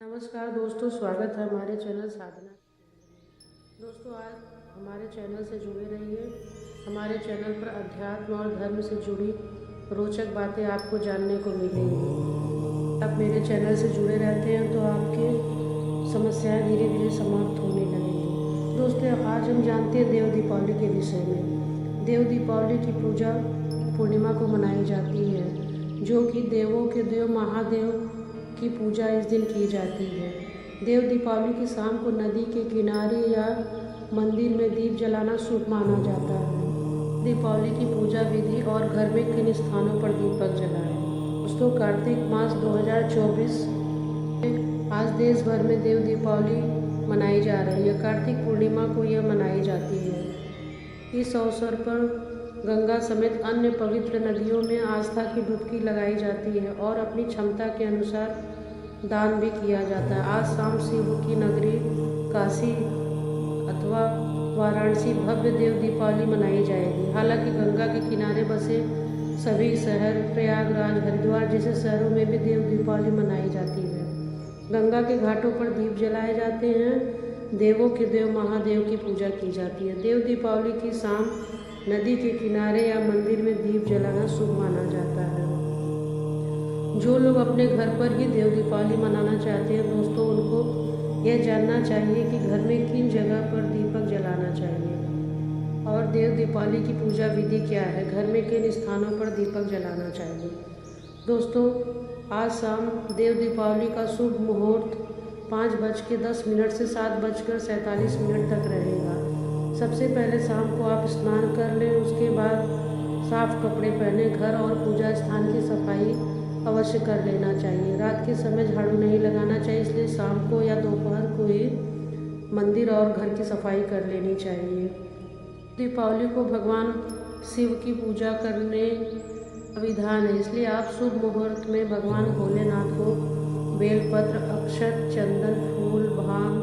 नमस्कार दोस्तों, स्वागत है हमारे चैनल साधना। दोस्तों, आज हमारे चैनल से जुड़े रहिए। हमारे चैनल पर अध्यात्म और धर्म से जुड़ी रोचक बातें आपको जानने को मिलेंगी। आप मेरे चैनल से जुड़े रहते हैं तो आपकी समस्याएं धीरे धीरे समाप्त होने लगेंगी। दोस्तों, आज हम जानते हैं देव दीपावली के विषय में। देव दीपावली की पूजा पूर्णिमा को मनाई जाती है, जो कि देवों के देव महादेव की पूजा इस दिन की जाती है। देव दीपावली की शाम को नदी के किनारे या मंदिर में दीप जलाना शुभ माना जाता है। दीपावली की पूजा विधि और घर में किन स्थानों पर दीपक जलाएं। दोस्तों, कार्तिक मास 2024 आज देश भर में देव दीपावली मनाई जा रही है। कार्तिक पूर्णिमा को यह मनाई जाती है। इस अवसर पर गंगा समेत अन्य पवित्र नदियों में आस्था की डुबकी लगाई जाती है और अपनी क्षमता के अनुसार दान भी किया जाता है। आज शाम शिव की नगरी काशी अथवा वाराणसी भव्य देव दीपावली मनाई जाएगी। हालांकि गंगा के किनारे बसे सभी शहर, प्रयागराज, हरिद्वार जैसे शहरों में भी देव दीपावली मनाई जाती है। गंगा के घाटों पर दीप जलाए जाते हैं। देवों के देव महादेव की पूजा की जाती है। देव दीपावली की शाम नदी के किनारे या मंदिर में दीप जलाना शुभ माना जाता है। जो लोग अपने घर पर ही देव दीपावली मनाना चाहते हैं, दोस्तों, उनको यह जानना चाहिए कि घर में किन जगह पर दीपक जलाना चाहिए और देव दीपावली की पूजा विधि क्या है, घर में किन स्थानों पर दीपक जलाना चाहिए। दोस्तों, आज शाम देव दीपावली का शुभ मुहूर्त 5:10 से 7:47 तक रहेगा। सबसे पहले शाम को आप स्नान कर लें, उसके बाद साफ कपड़े पहने घर और पूजा स्थान की सफाई अवश्य कर लेना चाहिए। रात के समय झाड़ू नहीं लगाना चाहिए, इसलिए शाम को या दोपहर को ही मंदिर और घर की सफाई कर लेनी चाहिए। दीपावली को भगवान शिव की पूजा करने का विधान है, इसलिए आप शुभ मुहूर्त में भगवान भोलेनाथ को बेलपत्र, अक्षत, चंदन, फूल, भांग,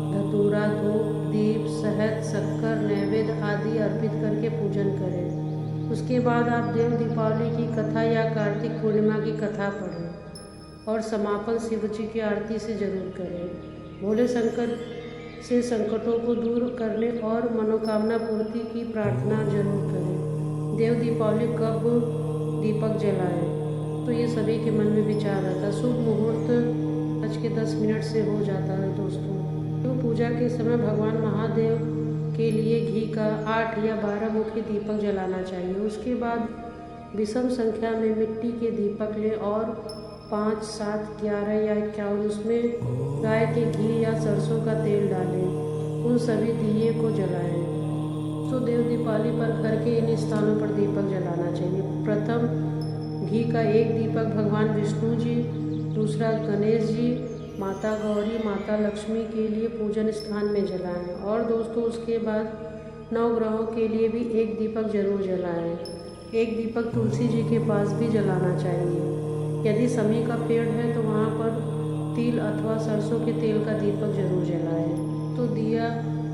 धतूरा, धूप, दीप, शहद, शक्कर, नैवेद्य आदि अर्पित करके पूजन करें। उसके बाद आप देव दीपावली की कथा या कार्तिक पूर्णिमा की कथा पढ़ें और समापन शिव जी की आरती से जरूर करें। भोले शंकर से संकटों को दूर करने और मनोकामना पूर्ति की प्रार्थना जरूर करें। देव दीपावली कब दीपक जलाएं, तो ये सभी के मन में विचार रहता। शुभ मुहूर्त 5:10 से हो जाता है। दोस्तों, तो पूजा के समय भगवान महादेव के लिए घी का 8 या 12 मुखी दीपक जलाना चाहिए। उसके बाद विषम संख्या में मिट्टी के दीपक लें और 5, 7, 11 या 51 उसमें गाय के घी या सरसों का तेल डालें। उन सभी दिए को जलाएं। तो देव दीपावली पर घर के इन स्थानों पर दीपक जलाना चाहिए। प्रथम घी का एक दीपक भगवान विष्णु जी, दूसरा गणेश जी, माता गौरी, माता लक्ष्मी के लिए पूजन स्थान में जलाएं। और दोस्तों, उसके बाद नवग्रहों के लिए भी एक दीपक जरूर जलाएं। एक दीपक तुलसी जी के पास भी जलाना चाहिए। यदि समी का पेड़ है तो वहाँ पर तिल अथवा सरसों के तेल का दीपक जरूर जलाएं। तो दिया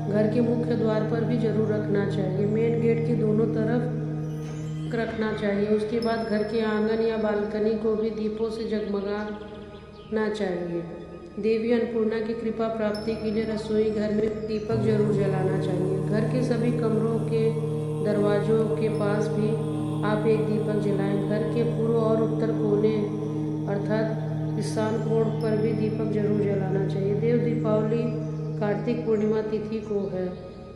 घर के मुख्य द्वार पर भी जरूर रखना चाहिए। मेन गेट के दोनों तरफ रखना चाहिए। उसके बाद घर के आंगन या बालकनी को भी दीपों से जगमगाना चाहिए। देवी अन्नपूर्णा की कृपा प्राप्ति के लिए रसोई घर में दीपक जरूर जलाना चाहिए। घर के सभी कमरों के दरवाजों के पास भी आप एक दीपक जलाएं। घर के पूर्व और उत्तर कोने अर्थात ईशान कोण पर भी दीपक जरूर जलाना चाहिए। देव दीपावली कार्तिक पूर्णिमा तिथि को है,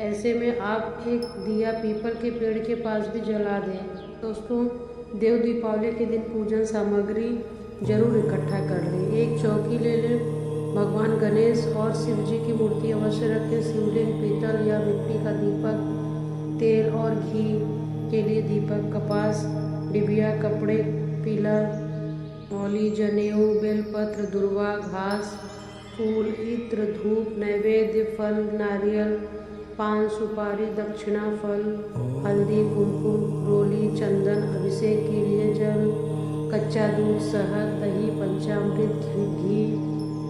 ऐसे में आप एक दिया पीपल के पेड़ के पास भी जला दें। दोस्तों, देव दीपावली के दिन पूजन सामग्री जरूर इकट्ठा कर लें। एक चौकी ले लें, भगवान गणेश और शिव जी की मूर्ति अवश्य रखें। शिवलिंग, पीतल या मिट्टी का दीपक, तेल और घी के लिए दीपक, कपास, डिबिया, कपड़े, पीला, मौली, जनेऊ, बेलपत्र, दुर्वा, घास, फूल, इत्र, धूप, नैवेद्य, फल, नारियल, पान, सुपारी, दक्षिणा, फल, हल्दी, कुमकुम, रोली, चंदन, अभिषेक के लिए जल, कच्चा दूध, शहद, दही, पंचामृत, घी,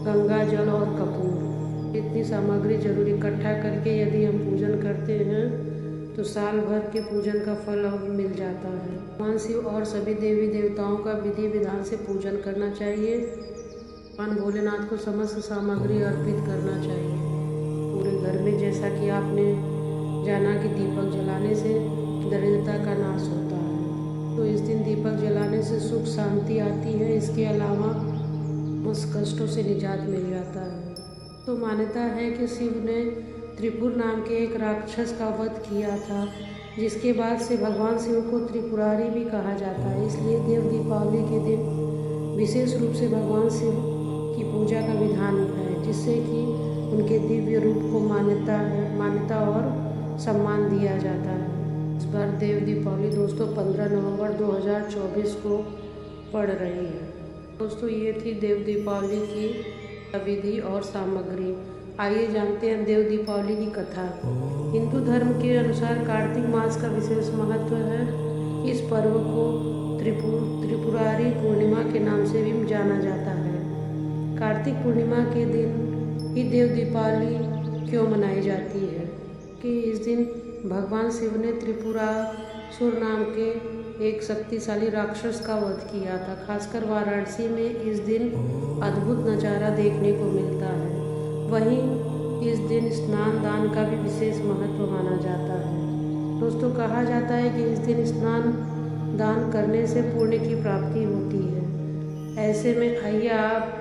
गंगा जल और कपूर। इतनी सामग्री जरूर इकट्ठा करके यदि हम पूजन करते हैं तो साल भर के पूजन का फल मिल जाता है। भगवान शिव और सभी देवी देवताओं का विधि विधान से पूजन करना चाहिए। भगवान भोलेनाथ को समस्त सामग्री अर्पित करना चाहिए पूरे घर में। जैसा कि आपने जाना कि दीपक जलाने से दरिद्रता का नाश होता है, तो इस दिन दीपक जलाने से सुख शांति आती है। इसके अलावा उस कष्टों से निजात मिल जाता है। तो मान्यता है कि शिव ने त्रिपुर नाम के एक राक्षस का वध किया था, जिसके बाद से भगवान शिव को त्रिपुरारी भी कहा जाता है। इसलिए देव दीपावली के दिन विशेष रूप से भगवान शिव की पूजा का विधान है, जिससे कि उनके दिव्य रूप को मान्यता और सम्मान दिया जाता है। इस बार देव दीपावली दोस्तों 15 नवंबर 2024 को पड़ रही है। दोस्तों ये थी देव दीपावली की विधि और सामग्री। आइए जानते हैं देव दीपावली की कथा। हिंदू धर्म के अनुसार कार्तिक मास का विशेष महत्व है। इस पर्व को त्रिपुरारी पूर्णिमा के नाम से भी जाना जाता है। कार्तिक पूर्णिमा के दिन ही देव दीपावली क्यों मनाई जाती है कि इस दिन भगवान शिव ने त्रिपुरासुर नाम के एक शक्तिशाली राक्षस का वध किया था। खासकर वाराणसी में इस दिन अद्भुत नज़ारा देखने को मिलता है। वहीं इस दिन स्नान दान का भी विशेष महत्व माना जाता है। दोस्तों कहा जाता है कि इस दिन स्नान दान करने से पुण्य की प्राप्ति होती है। ऐसे में आइए आप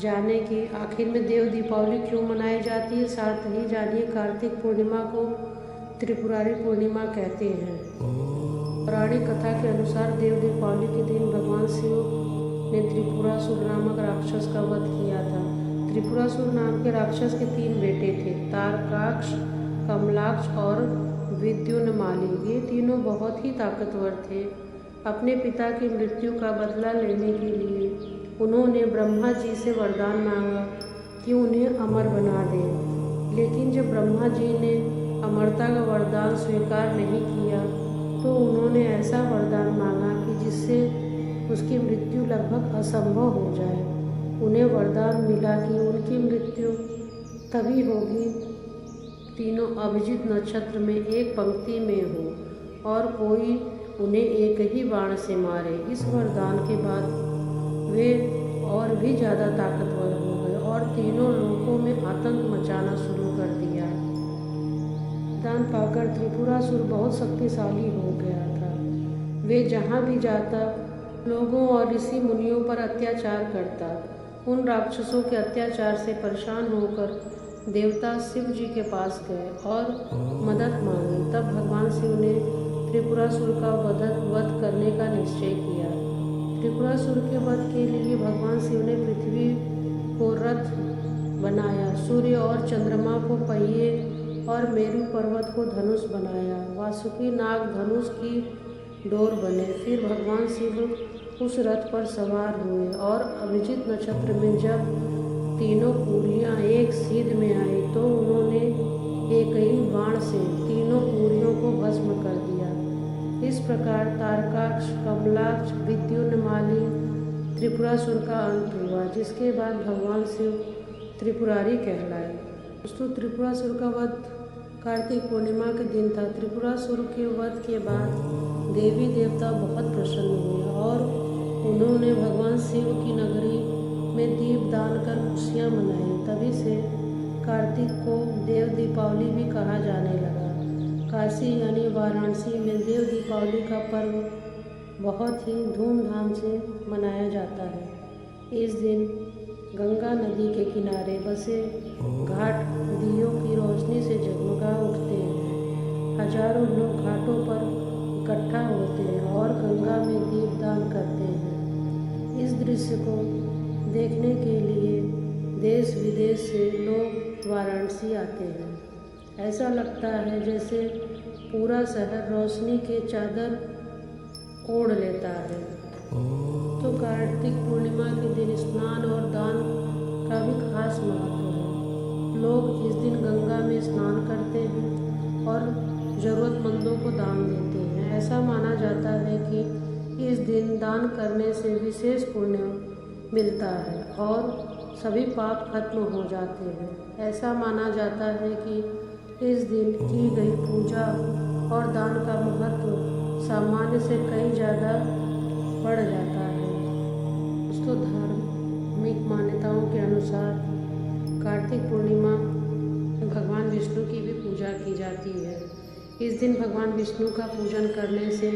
जाने कि आखिर में देव दीपावली क्यों मनाई जाती है। साथ ही जानिए कार्तिक पूर्णिमा को त्रिपुरारी पूर्णिमा कहते हैं। पौराणिक कथा के अनुसार देव दीपावली के दिन भगवान शिव ने त्रिपुरासुर नामक राक्षस का वध किया था। त्रिपुरासुर नाम के राक्षस के 3 बेटे थे, तारकाक्ष, कमलाक्ष और विद्युन्माली। ये तीनों बहुत ही ताकतवर थे। अपने पिता की मृत्यु का बदला लेने के लिए उन्होंने ब्रह्मा जी से वरदान मांगा कि उन्हें अमर बना दें। लेकिन जब ब्रह्मा जी ने अमरता का वरदान स्वीकार नहीं किया, तो उन्होंने ऐसा वरदान मांगा कि जिससे उसकी मृत्यु लगभग असंभव हो जाए। उन्हें वरदान मिला कि उनकी मृत्यु तभी होगी तीनों अभिजीत नक्षत्र में एक पंक्ति में हो और कोई उन्हें एक ही बाण से मारे। इस वरदान के बाद वे और भी ज़्यादा ताकतवर हो गए और तीनों लोकों में आतंक मचाना शुरू कर दिया। वरदान पाकर त्रिपुरासुर बहुत शक्तिशाली हो गया था। वे जहाँ भी जाता लोगों और ऋषि मुनियों पर अत्याचार करता। उन राक्षसों के अत्याचार से परेशान होकर देवता शिव जी के पास गए और मदद मांगी। तब भगवान शिव ने त्रिपुरासुर का वध करने का निश्चय किया। त्रिपुरासुर के वध के लिए भगवान शिव ने पृथ्वी को रथ बनाया, सूर्य और चंद्रमा को पहिए और मेरु पर्वत को धनुष बनाया। वासुकी नाग धनुष की डोर बने। फिर भगवान शिव उस रथ पर सवार हुए और अभिजीत नक्षत्र में जब तीनों पूरियां एक सीध में आई, तो उन्होंने एक ही बाण से तीनों पूरियों को भस्म कर दिया। इस प्रकार तारकाक्ष, कमलाक्ष, विद्युन्माली, त्रिपुरासुर का अंत हुआ, जिसके बाद भगवान शिव त्रिपुरारी कहलाए। दोस्तों त्रिपुरासुर का वध कार्तिक पूर्णिमा के दिन था। त्रिपुरासुर के वध के बाद देवी देवता बहुत प्रसन्न हुए और उन्होंने भगवान शिव की नगरी में दीप दान कर खुशियाँ मनाई। तभी से कार्तिक को देव दीपावली भी कहा जाने लगा। काशी यानी वाराणसी में देव दीपावली का पर्व बहुत ही धूमधाम से मनाया जाता है। इस दिन गंगा नदी के किनारे बसे घाट दियों की रोशनी से जगमगा उठते हैं। हजारों लोग घाटों पर इकट्ठा होते हैं और गंगा में दीपदान करते हैं। इस दृश्य को देखने के लिए देश विदेश से लोग वाराणसी आते हैं। ऐसा लगता है जैसे पूरा शहर रोशनी के चादर ओढ़ लेता है। तो कार्तिक पूर्णिमा के दिन स्नान और दान का भी खास महत्व है। लोग इस दिन गंगा में स्नान करते हैं और ज़रूरतमंदों को दान देते हैं। ऐसा माना जाता है कि इस दिन दान करने से विशेष पुण्य मिलता है और सभी पाप खत्म हो जाते हैं। ऐसा माना जाता है कि इस दिन की गई पूजा और दान का महत्व सामान्य से कई ज़्यादा बढ़ जाता है। दोस्तों धर्म धार्मिक मान्यताओं के अनुसार कार्तिक पूर्णिमा भगवान विष्णु की भी पूजा की जाती है। इस दिन भगवान विष्णु का पूजन करने से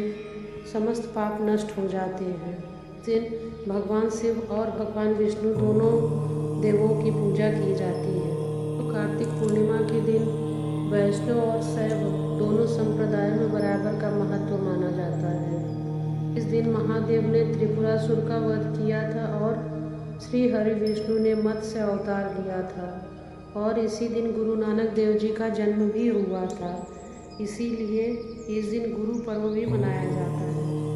समस्त पाप नष्ट हो जाते हैं। इस दिन भगवान शिव और भगवान विष्णु दोनों देवों की पूजा की जाती है। तो कार्तिक पूर्णिमा के दिन वैष्णव और शैव दोनों संप्रदायों में बराबर का महत्व माना जाता है। इस दिन महादेव ने त्रिपुरासुर का वध किया था और श्री हरि विष्णु ने मत्स्य अवतार लिया था और इसी दिन गुरु नानक देव जी का जन्म भी हुआ था। इसीलिए इस दिन गुरु पर्व भी मनाया जाता है।